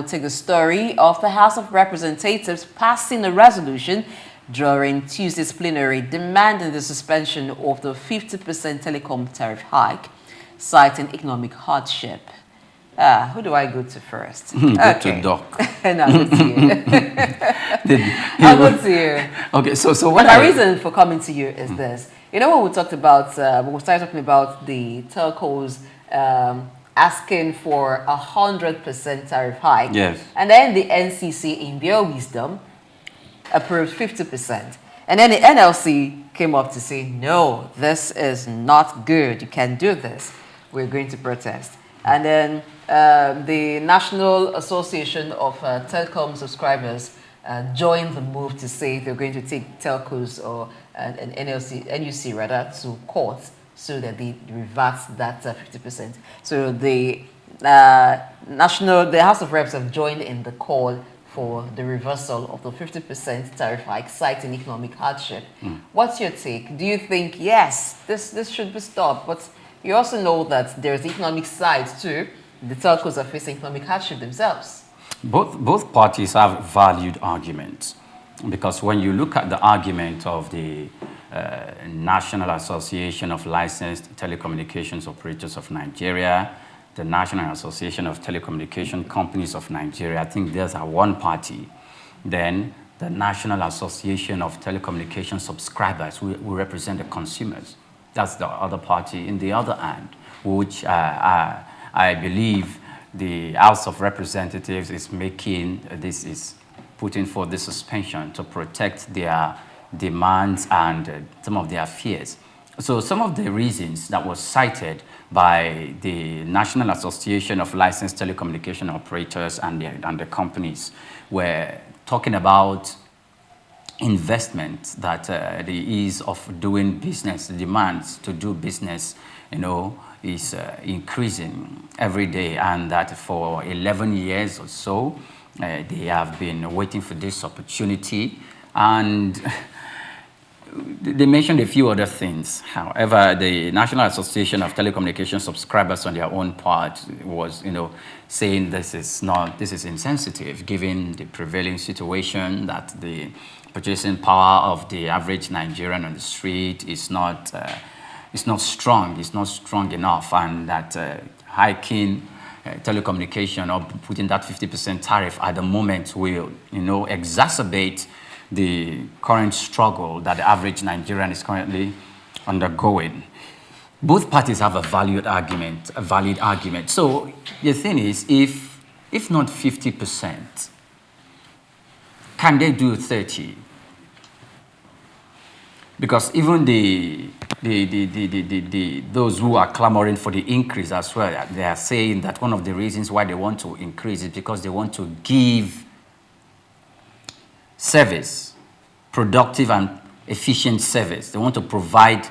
Take the story of the House of Representatives passing a resolution during Tuesday's plenary demanding the suspension of the 50% telecom tariff hike, citing economic hardship. Who do I go to first? Go to Doc. No, I'll go to you. I'll go to you. Okay, so what my reason for coming to you is this. You know, when we talked about, when we started talking about the telcos asking for 100% tariff hike, yes, and then the NCC, in their wisdom, approved 50%. And then the NLC came up to say, no, this is not good. You can't do this. We're going to protest. And then the National Association of Telecom Subscribers joined the move to say they're going to take telcos or an NUC rather to court so that they revert that 50%. So the House of Reps have joined in the call for the reversal of the 50% tariff hike, citing economic hardship. What's your take? Do you think, yes, this should be stopped, but you also know that there's economic side too. The telcos are facing economic hardship themselves. Both parties have valued arguments, because when you look at the argument of the National Association of Licensed Telecommunications Operators of Nigeria, the National Association of Telecommunication Companies of Nigeria, I think there's one party. Then the National Association of Telecommunication Subscribers, who represent the consumers. That's the other party. In the other hand, which I believe the House of Representatives is making, is putting for the suspension to protect their demands and some of their fears. So some of the reasons that was cited by the National Association of Licensed Telecommunication Operators and the companies were talking about investment, that the ease of doing business, the demands to do business, is increasing every day, and that for 11 years or so, they have been waiting for this opportunity. And they mentioned a few other things. However, the National Association of Telecommunication Subscribers on their own part was, saying this is insensitive, given the prevailing situation, that the purchasing power of the average Nigerian on the street is not strong. It's not strong enough, and that hiking telecommunication or putting that 50% tariff at the moment will, exacerbate the current struggle that the average Nigerian is currently undergoing. Both parties have a valid argument. So the thing is, if not 50%, can they do 30%? Because even those who are clamoring for the increase as well, they are saying that one of the reasons why they want to increase is because they want to give service, productive and efficient service. They want to provide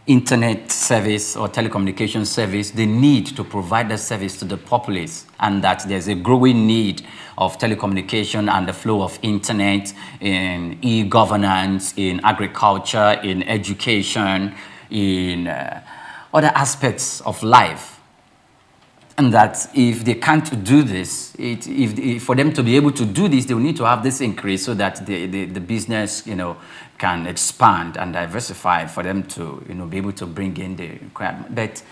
internet service or telecommunication service. They need to provide that service to the populace, and that there's a growing need of telecommunication and the flow of internet in e-governance, in agriculture, in education, in other aspects of life. And that if they can't do this, for them to be able to do this, they will need to have this increase so that the business, can expand and diversify, for them to, be able to bring in the requirement. But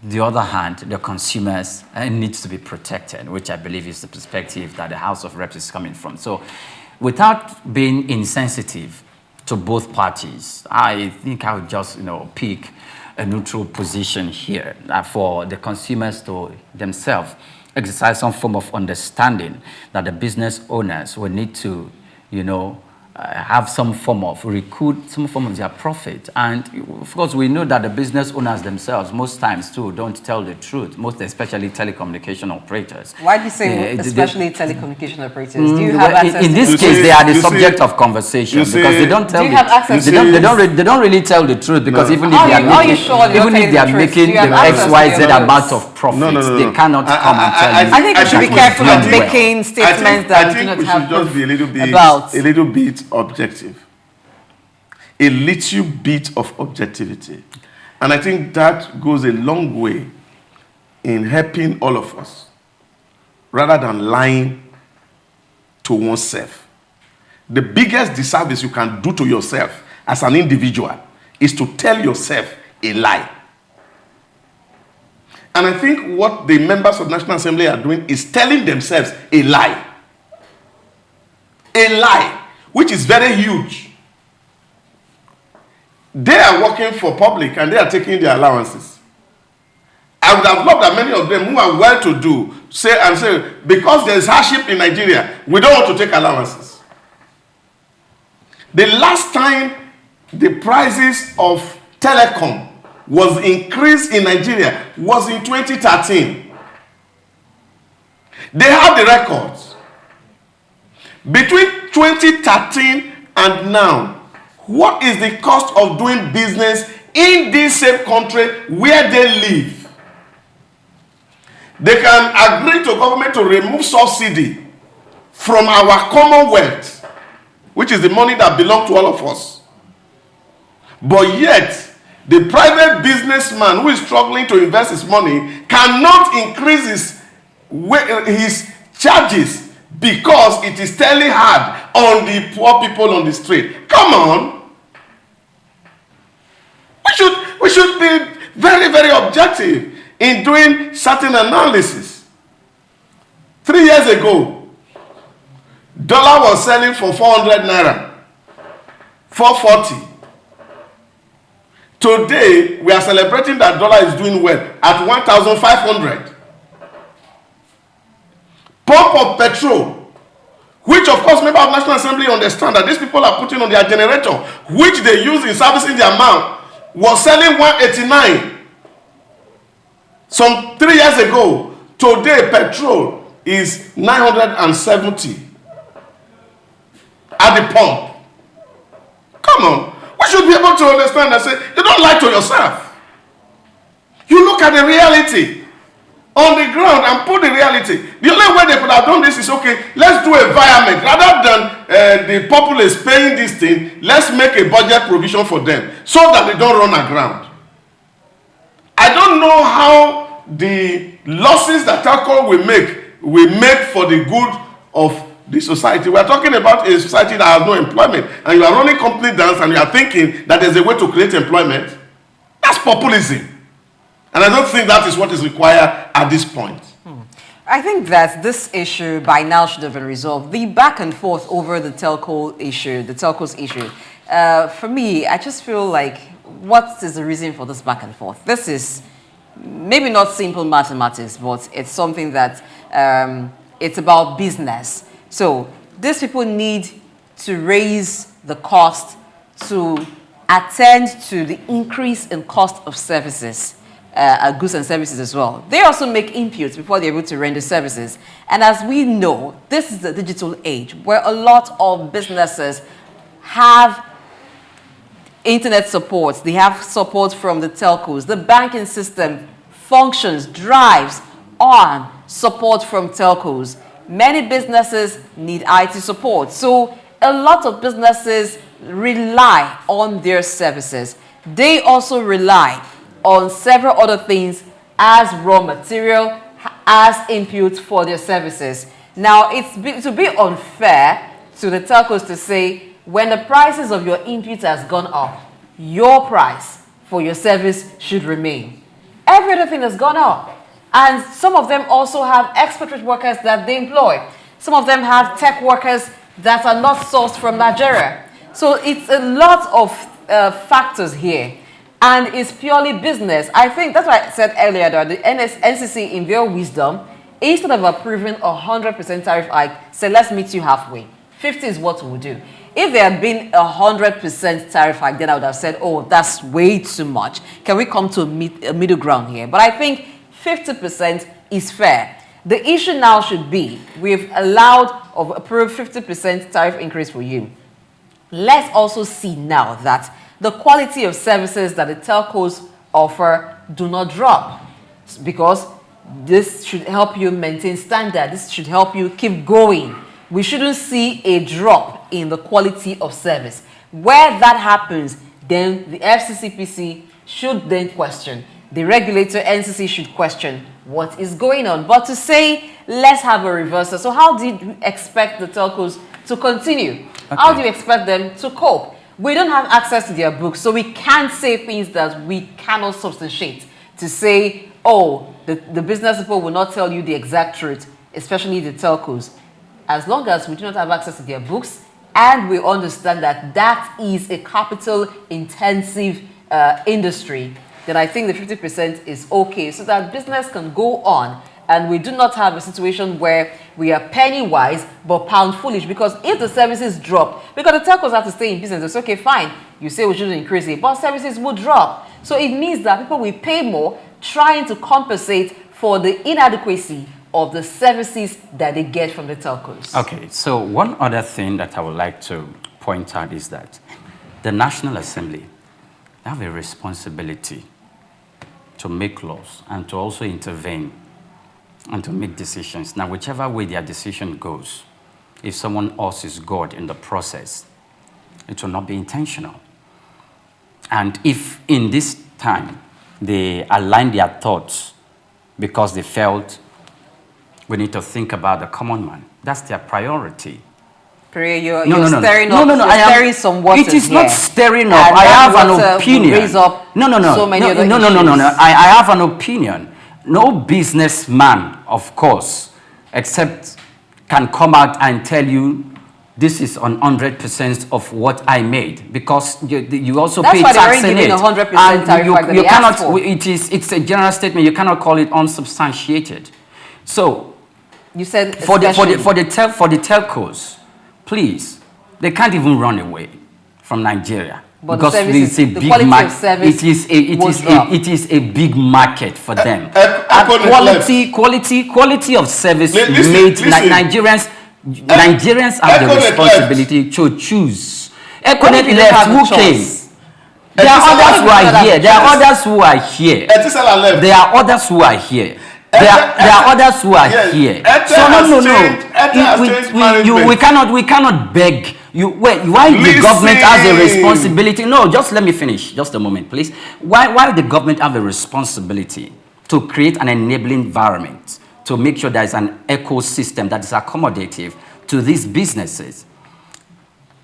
the other hand, the consumers needs to be protected, which I believe is the perspective that the House of Reps is coming from. So without being insensitive to both parties, I think I would just, pick a neutral position here for the consumers to themselves exercise some form of understanding that the business owners will need to, have some form of recoup some form of their profit. And of course, we know that the business owners themselves most times too don't tell the truth, most especially telecommunication operators. Why do you say especially telecommunication operators? Do you have access in this case, they are the subject of conversation, because they don't tell they don't really tell the truth, because even if they are making the XYZ amount of profits, they cannot come and tell you. I think we should be careful of making statements that do not have just be a little bit objective, a little bit of objectivity, and I think that goes a long way in helping all of us rather than lying to oneself. The biggest disservice you can do to yourself as an individual is to tell yourself a lie. And I think what the members of the National Assembly are doing is telling themselves a lie. A lie, which is very huge. They are working for public and they are taking their allowances. I would have loved that many of them who are well-to-do say, because there is hardship in Nigeria, we don't want to take allowances. The last time the prices of Telecom was increased in Nigeria was in 2013. They have the records. Between 2013 and now, what is the cost of doing business in this same country where they live? They can agree to government to remove subsidy from our commonwealth, which is the money that belongs to all of us. But yet, the private businessman who is struggling to invest his money cannot increase his charges because it is telling hard on the poor people on the street. Come on. We should be very, very objective in doing certain analysis. 3 years ago, dollar was selling for 400 naira, 440. Today, we are celebrating that dollar is doing well at 1,500. Pump of petrol, which of course members of National Assembly understand that these people are putting on their generator, which they use in servicing their mouth, was selling 189 some 3 years ago. Today, petrol is 970 at the pump. Come on. We should be able to understand and say, you don't lie to yourself. You look at the reality on the ground and put the reality. The only way they could have done this is, okay, let's do a environment. Rather than the populace paying this thing, let's make a budget provision for them so that they don't run aground. I don't know how the losses that Telcom will make for the good of the society. We are talking about a society that has no employment, and you are running company dance and you are thinking that there's a way to create employment. That's populism. And I don't think that is what is required at this point. I think that this issue by now should have been resolved. The back and forth over the telcos issue, for me, I just feel like, what is the reason for this back and forth? This is maybe not simple mathematics, but it's something that it's about business. So these people need to raise the cost to attend to the increase in cost of services, goods and services as well. They also make inputs before they're able to render services. And as we know, this is the digital age where a lot of businesses have internet support. They have support from the telcos. The banking system functions, drives on support from telcos. Many businesses need IT support. So a lot of businesses rely on their services. They also rely on several other things as raw material, as input for their services. Now, it would be unfair to the telcos to say, when the prices of your inputs has gone up, your price for your service should remain. Every other thing has gone up. And some of them also have expatriate workers that they employ. Some of them have tech workers that are not sourced from Nigeria. So it's a lot of factors here. And it's purely business. I think that's why I said earlier that the NCC, in their wisdom, instead of approving 100% tariff hike, say, let's meet you halfway. 50 is what we'll do. If there had been 100% tariff hike, then I would have said, oh, that's way too much. Can we come to a middle ground here? But I think 50% is fair. The issue now should be, we've approved 50% tariff increase for you. Let's also see now that the quality of services that the telcos offer do not drop, because this should help you maintain standard. This should help you keep going. We shouldn't see a drop in the quality of service. Where that happens, then the FCCPC should then question. The regulator, NCC, should question what is going on. But to say let's have a reversal. So how do you expect the telcos to continue? Okay. How do you expect them to cope? We don't have access to their books, so we can't say things that we cannot substantiate. To say, oh, the business people will not tell you the exact truth, especially the telcos. As long as we do not have access to their books, and we understand that that is a capital-intensive industry, then I think the 50% is okay, so that business can go on, and we do not have a situation where we are penny wise but pound foolish. Because if the services drop, because the telcos have to stay in business, it's okay, fine. You say we shouldn't increase it, but services will drop. So it means that people will pay more, trying to compensate for the inadequacy of the services that they get from the telcos. Okay, so one other thing that I would like to point out is that the National Assembly have a responsibility to make laws and to also intervene and to make decisions. Now, whichever way their decision goes, if someone else is God in the process, it will not be intentional. And if in this time they align their thoughts because they felt we need to think about the common man, that's their priority. You're stirring up. You're stirring some water. It is here. not stirring up. And I have an opinion. Raise up No. So many other No. issues. I have an opinion. No businessman, of course, except can come out and tell you this is on 100% of what I made, because you also pay tax in it. That's why they're already giving 100% tariff like you they cannot. asked for. It's a general statement. You cannot call it unsubstantiated. So you said for the telcos, please, they can't even run away from Nigeria. But because it's a big market. It is a big market for them. Quality of service made. Nigerians have the responsibility to choose. Econet left. Who came? There are others who are here. There are others who are here. There are others who are here. There are others who are here. So no. We cannot beg. Why the government has a responsibility? No, just let me finish. Just a moment, please. Why the government have a responsibility to create an enabling environment to make sure there is an ecosystem that is accommodative to these businesses?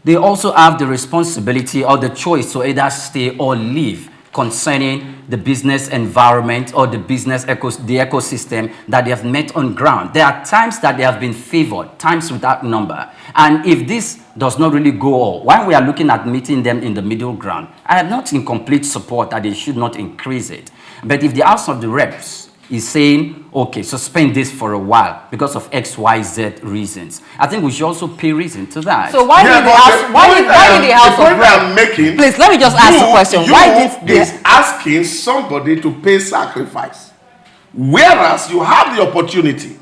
They also have the responsibility or the choice to either stay or leave concerning the business environment or the business ecosystem that they have met on ground. There are times that they have been favored, times without number. And if this does not really go all, while we are looking at meeting them in the middle ground, I am not in complete support that they should not increase it. But if the House of the Reps is saying, okay, suspend this for a while because of X, Y, Z reasons, I think we should also pay reason to that. So why did the House of Reps? Please, let me just ask the question. Why did asking somebody to pay sacrifice, whereas you have the opportunity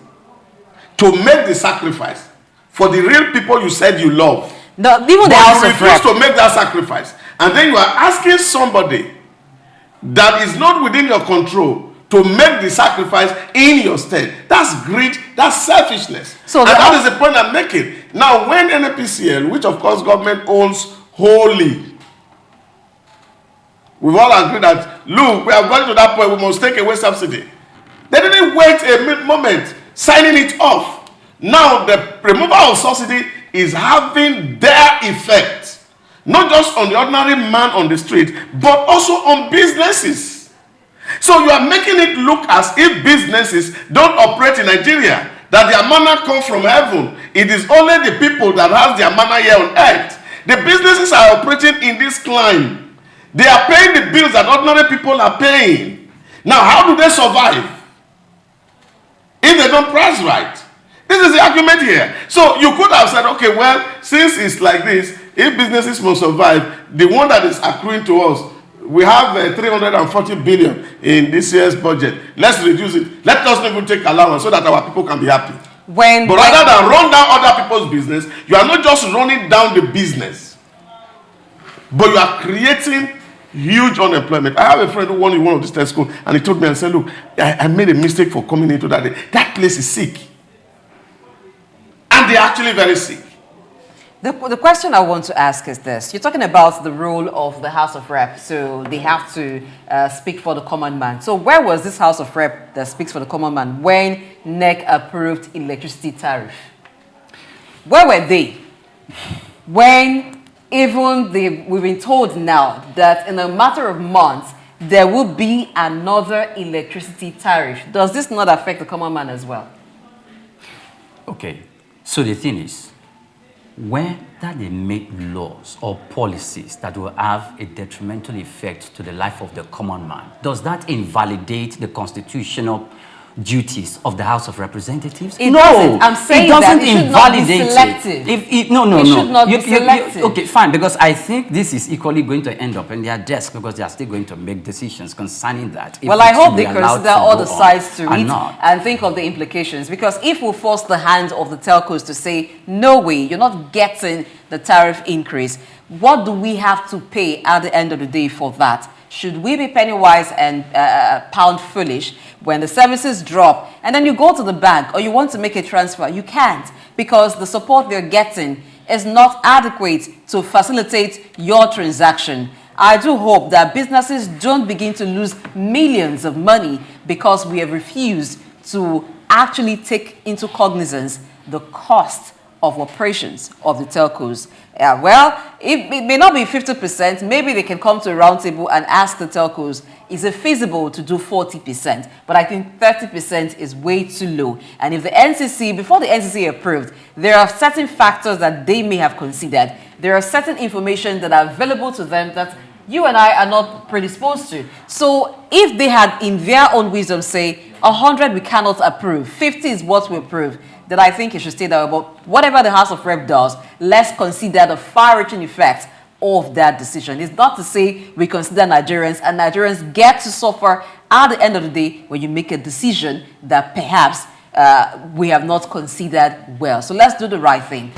to make the sacrifice for the real people you said you love? No, even the House of Reps to make that sacrifice, and then you are asking somebody that is not within your control to make the sacrifice in your stead. That's greed, that's selfishness. So that is the point I'm making. Now, when NPCL, which of course government owns wholly, we've all agreed that, look, we have gotten to that point, we must take away subsidy. They didn't wait a moment signing it off. Now, the removal of subsidy is having their effect, not just on the ordinary man on the street, but also on businesses. So you are making it look as if businesses don't operate in Nigeria, that their manna comes from heaven. It is only the people that have their manna here on earth. The businesses are operating in this climb. They are paying the bills that ordinary people are paying. Now, how do they survive if they don't price right? This is the argument here. So you could have said, okay, well, since it's like this, if businesses must survive, the one that is accruing to us, we have 340 billion in this year's budget. Let's reduce it. Let us not even take allowance so that our people can be happy. But rather than run down other people's business, you are not just running down the business, but you are creating huge unemployment. I have a friend who won in one of these test schools, and he told me and said, look, I made a mistake for coming into that day. That place is sick. And they're actually very sick. The question I want to ask is this. You're talking about the role of the House of Rep, so they have to speak for the common man. So where was this House of Rep that speaks for the common man when NEC approved electricity tariff? Where were they? When even we've been told now that in a matter of months, there will be another electricity tariff. Does this not affect the common man as well? Okay, so the thing is, whether they make laws or policies that will have a detrimental effect to the life of the common man, does that invalidate the constitutional duties of the House of Representatives? It doesn't. I'm saying it doesn't that it should invalidate not be selective. No. It should not be selective. Okay, fine, because I think this is equally going to end up in their desk because they are still going to make decisions concerning that. Well, I hope they consider all the sides to it and think of the implications, because if we force the hand of the telcos to say, no way, you're not getting the tariff increase, what do we have to pay at the end of the day for that? Should we be penny wise and pound foolish when the services drop and then you go to the bank or you want to make a transfer? You can't, because the support they're getting is not adequate to facilitate your transaction. I do hope that businesses don't begin to lose millions of money because we have refused to actually take into cognizance the cost of operations of the telcos. Well, it may not be 50%. Maybe they can come to a round table and ask the telcos, is it feasible to do 40%? But I think 30% is way too low. And if the NCC, before the NCC approved, there are certain factors that they may have considered. There are certain information that are available to them that you and I are not predisposed to. So if they had, in their own wisdom, say, 100 we cannot approve, 50 is what we approve, then I think it should stay that way. But whatever the House of Rep does, let's consider the far-reaching effects of that decision. It's not to say we consider Nigerians, and Nigerians get to suffer at the end of the day when you make a decision that perhaps we have not considered well. So let's do the right thing.